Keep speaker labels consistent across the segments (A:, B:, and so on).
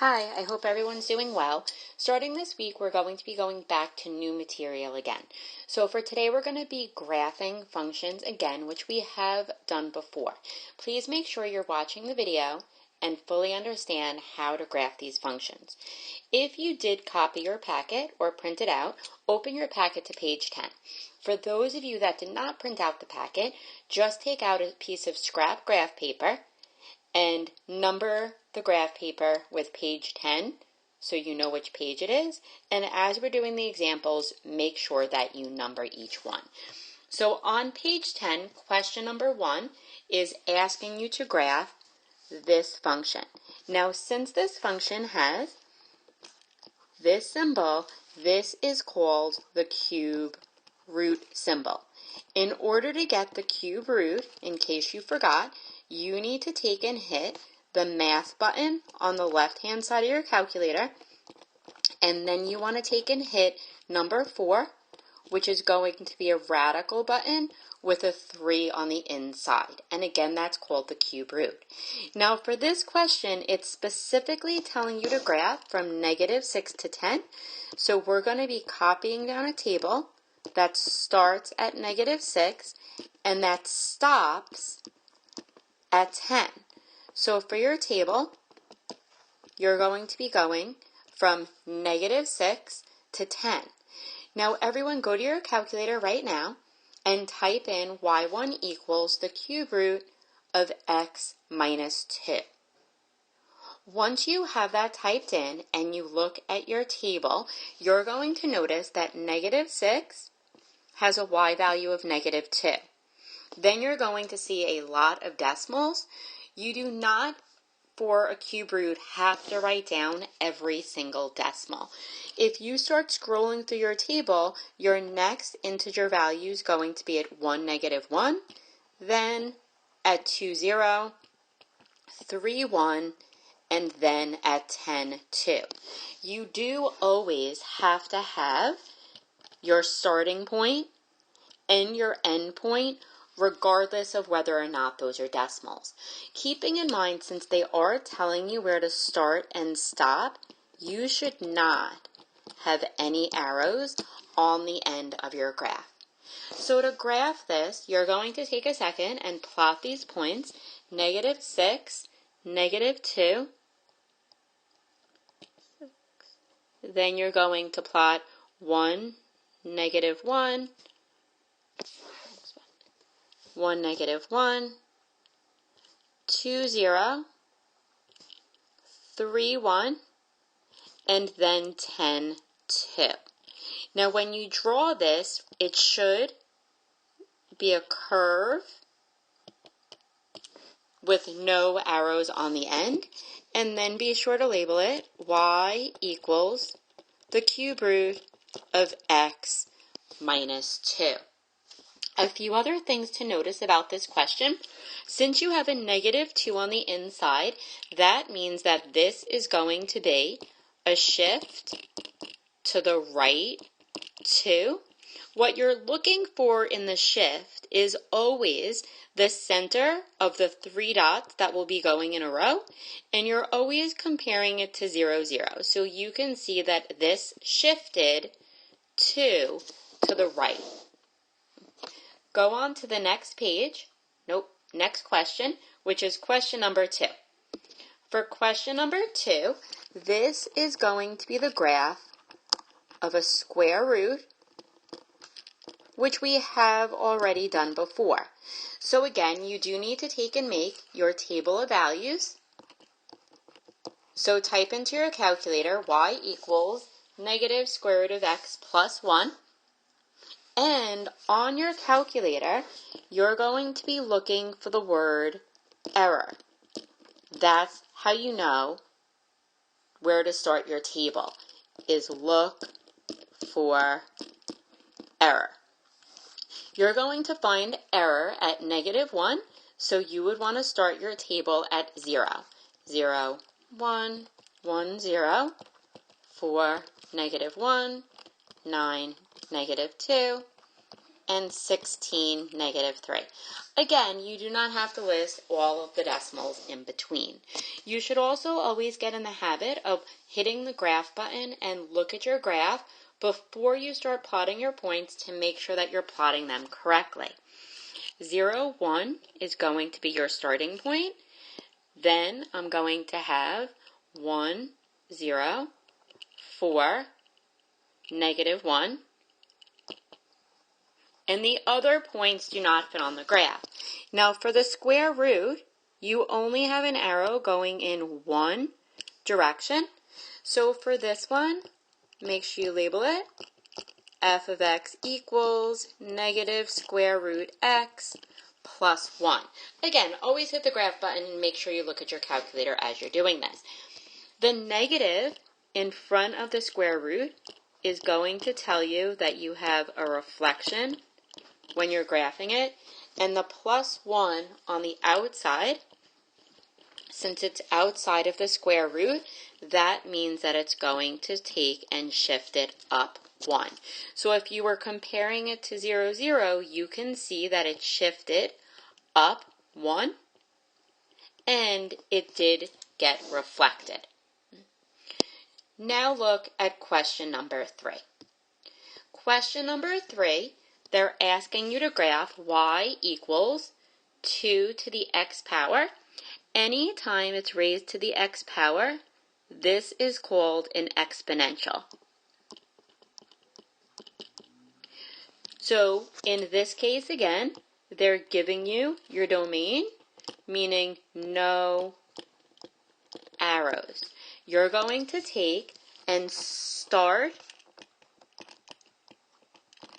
A: Hi, I hope everyone's doing well. Starting this week, we're going to be going back to new material again. So for today, we're going to be graphing functions again, which we have done before. Please make sure you're watching the video and fully understand how to graph these functions. If you did copy your packet or print it out, open your packet to page 10. For those of you that did not print out the packet, just take out a piece of scrap graph paper and number the graph paper with page 10 so you know which page it is. And as we're doing the examples, make sure that you number each one. So on page 10, question number 1 is asking you to graph this function. Now, since this function has this symbol, this is called the cube root symbol. In order to get the cube root, in case you forgot, you need to take and hit the math button on the left-hand side of your calculator, and then you want to take and hit number 4, which is going to be a radical button with a 3 on the inside. And again, that's called the cube root. Now for this question, it's specifically telling you to graph from -6 to 10. So we're going to be copying down a table that starts at -6 and that stops at 10. So for your table, you're going to be going from -6 to 10. Now everyone go to your calculator right now and type in y1 equals the cube root of x minus 2. Once you have that typed in and you look at your table, you're going to notice that -6 has a y value of -2. Then you're going to see a lot of decimals. You do not, for a cube root, have to write down every single decimal. If you start scrolling through your table, your next integer value is going to be at 1, -1, then at 2, 0, 3, 1, and then at 10, 2. You do always have to have your starting point and your end point, regardless of whether or not those are decimals. Keeping in mind, since they are telling you where to start and stop, you should not have any arrows on the end of your graph. So to graph this, you're going to take a second and plot these points, -6, -2, then you're going to plot 1, -1, 1, -1, 2, 0, 3, 1, and then 10, 2. Now when you draw this, it should be a curve with no arrows on the end, and then be sure to label it y equals the cube root of x minus 2. A few other things to notice about this question. Since you have a -2 on the inside, that means that this is going to be a shift to the right 2. What you're looking for in the shift is always the center of the 3 dots that will be going in a row, and you're always comparing it to 0, 0. So you can see that this shifted 2 to the right. Go on to the next page, next question, which is question number 2. For question number 2, this is going to be the graph of a square root, which we have already done before. So again, you do need to take and make your table of values. So type into your calculator y equals -square root of x plus 1. And on your calculator, you're going to be looking for the word error. That's how you know where to start your table, is look for error. You're going to find error at -1, so you would want to start your table at 0. 0, 1, 1, 0, 4, -1, 9, -2, and 16, -3. Again, you do not have to list all of the decimals in between. You should also always get in the habit of hitting the graph button and look at your graph before you start plotting your points to make sure that you're plotting them correctly. 0, 1 is going to be your starting point. Then I'm going to have 1, 0, 4, -1, and the other points do not fit on the graph. Now for the square root, you only have an arrow going in one direction. So for this one, make sure you label it f of x equals negative square root x plus 1. Again, always hit the graph button and make sure you look at your calculator as you're doing this. The negative in front of the square root is going to tell you that you have a reflection when you're graphing it, and the plus 1 on the outside, since it's outside of the square root, that means that it's going to take and shift it up 1. So if you were comparing it to 0, 0, you can see that it shifted up 1, and it did get reflected. Now look at question number 3. Question number 3, they're asking you to graph y equals 2 to the x power. Anytime it's raised to the x power, this is called an exponential. So in this case, again, they're giving you your domain, meaning no arrows. You're going to take and start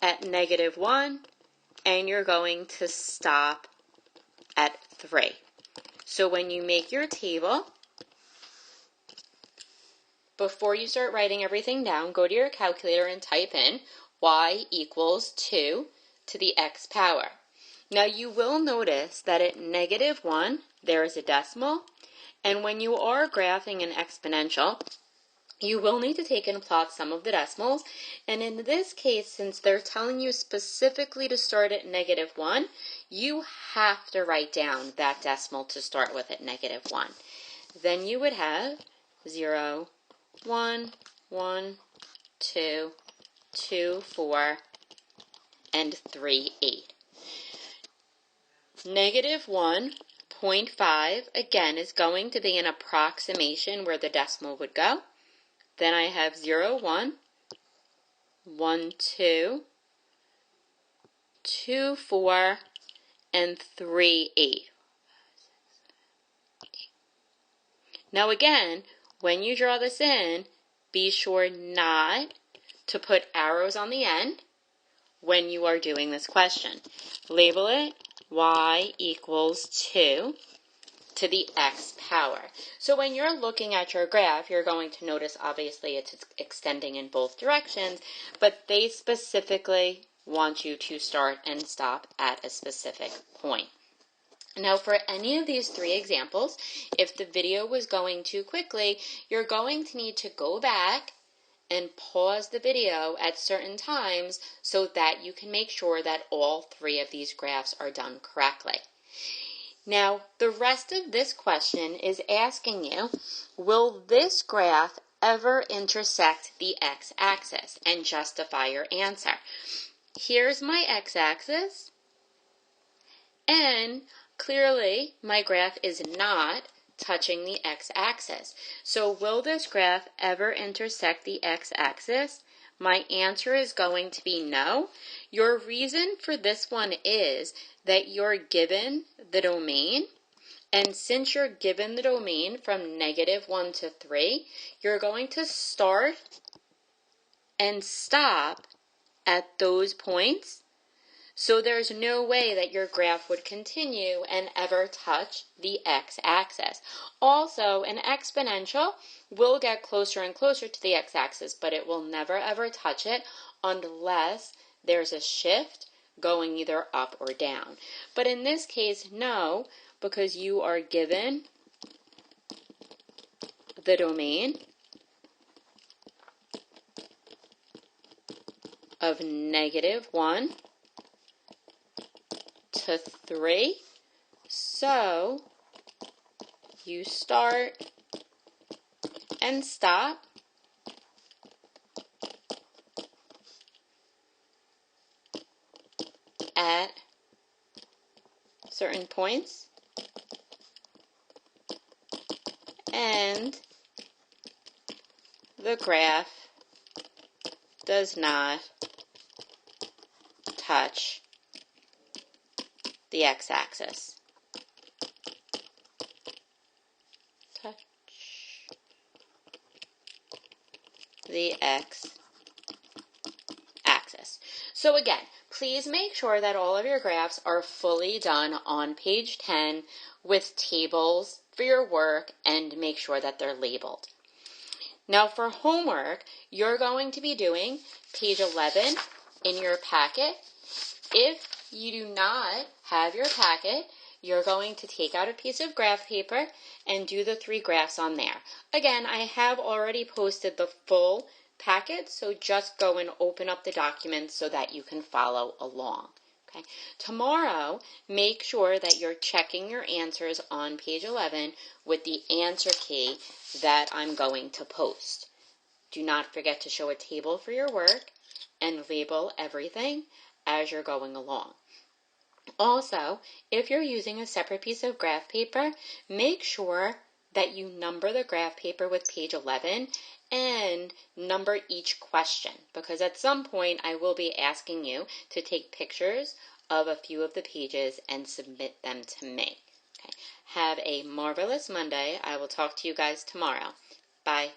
A: at -1, and you're going to stop at 3. So when you make your table, before you start writing everything down, go to your calculator and type in y equals 2 to the x power. Now you will notice that at -1, there is a decimal, and when you are graphing an exponential, you will need to take and plot some of the decimals, and in this case, since they're telling you specifically to start at -1, you have to write down that decimal to start with at -1. Then you would have 0, 1, 1, 2, 2, 4, and 3, 8. -1.5, again, is going to be an approximation where the decimal would go. Then I have 0, 1, 1, 2, 2, 4, and 3, 8. Now again, when you draw this in, be sure not to put arrows on the end when you are doing this question. Label it y equals 2 to the x power. So when you're looking at your graph, you're going to notice obviously it's extending in both directions, but they specifically want you to start and stop at a specific point. Now for any of these 3 examples, if the video was going too quickly, you're going to need to go back and pause the video at certain times so that you can make sure that all 3 of these graphs are done correctly. Now, the rest of this question is asking you, will this graph ever intersect the x-axis and justify your answer? Here's my x-axis, and clearly my graph is not touching the x-axis. So will this graph ever intersect the x-axis? My answer is going to be no. Your reason for this one is that you're given the domain, and since you're given the domain from -1 to 3, you're going to start and stop at those points. So there's no way that your graph would continue and ever touch the x-axis. Also, an exponential will get closer and closer to the x-axis, but it will never ever touch it unless there's a shift going either up or down. But in this case, no, because you are given the domain of -1 to 3. So you start and stop at certain points, and the graph does not touch the x-axis. Touch the x-axis. So again, please make sure that all of your graphs are fully done on page 10 with tables for your work, and make sure that they're labeled. Now for homework, you're going to be doing page 11 in your packet. If you do not have your packet, you're going to take out a piece of graph paper and do the 3 graphs on there. Again, I have already posted the full packet, so just go and open up the document so that you can follow along. Okay. Tomorrow, make sure that you're checking your answers on page 11 with the answer key that I'm going to post. Do not forget to show a table for your work and label everything as you're going along. Also, if you're using a separate piece of graph paper, make sure that you number the graph paper with page 11 and number each question, because at some point I will be asking you to take pictures of a few of the pages and submit them to me. Okay. Have a marvelous Monday. I will talk to you guys tomorrow. Bye.